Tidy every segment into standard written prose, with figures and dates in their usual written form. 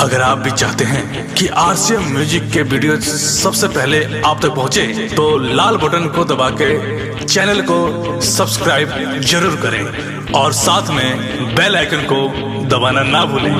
अगर आप भी चाहते हैं कि आरसीएम म्यूजिक के वीडियो सबसे पहले आप तक पहुंचे, तो लाल बटन को दबा के चैनल को सब्सक्राइब जरूर करें और साथ में बेल आइकन को दबाना ना भूलें।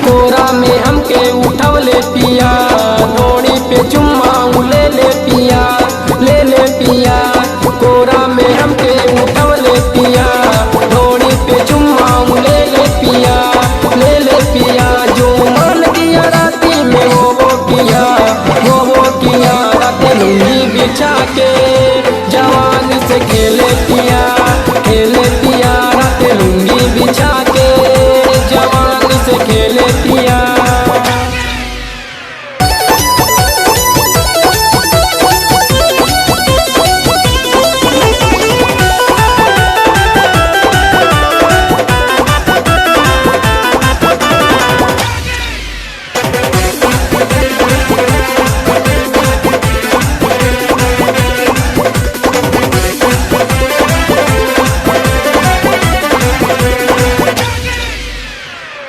कोरा में हमके उठवले पिया, डोरी पे चुम्मा ले पिया, ले पिया। कोरा में हमके उठवले पिया, डोरी पे चुम्मा ले पिया, ले पिया। जो मान दिया राती में वो किया, वो किया। रात लुंगी बिछा के जवान से खेले पिया, खेले पिया। रात लुंगी बिछा के जवान से खेले पिया।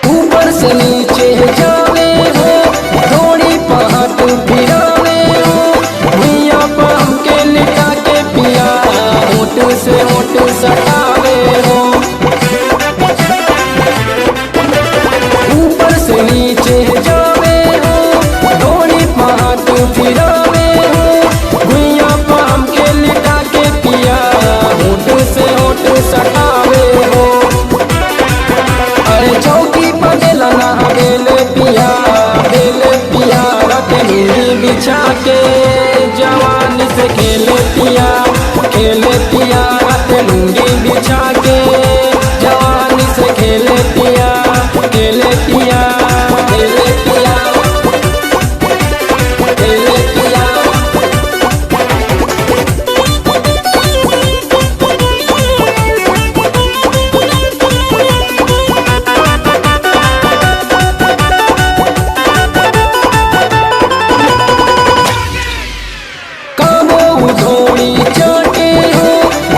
ऊपर से नीचे जावे हो, थोड़ी पहाट फिरावे हो। भैया पाम के लिटा के पिया, होठ से होठ सटावे हो। ऊपर से नीचे जावे हो, थोड़ी पहाट फिरावे हो। भैया पाम के लिटा के पिया, होठ से होठ सटावे हो। अरे चौकी पगेला ना बेले पिया, बेले पिया। रात लुंगी बिछा के जवान से खेले पिया, खेले पिया। रात लुंगी बिछा के जवान से खेले पिया, खेले पिया, खेले पिया, खेले पिया। कबो धोड़ी चाटे हो,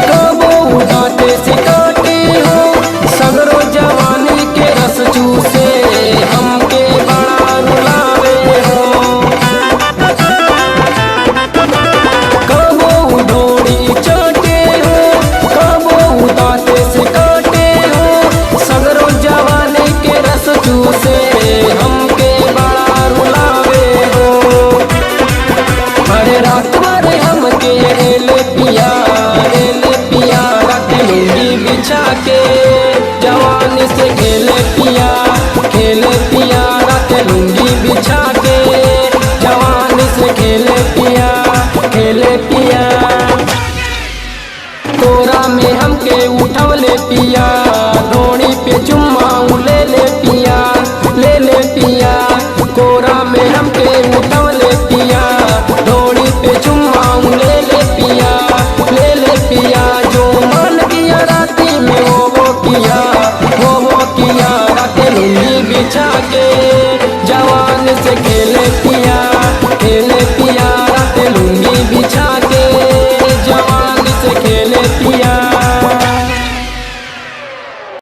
कबो दांते से काटे हो। सगरो जवानी के रस चूसे हमके बड़ा रुलावे हो। कबो धोड़ी चाटे हो, कबो दांते से काटे हो। सगरो जवानी के रस चूसे हमके बड़ा रुलावे हो। अरे रात भर हमके ले पिया, ले पिया। रात लुंगी बिछा के जवान से खेले पिया, खेले पिया। रात लुंगी बिछा के जवान से खेले पिया, खेले पिया। कोरा में हमके उठवले पिया, डोरी पे चुम्मा ले पिया, ले पिया। कोरा में हमके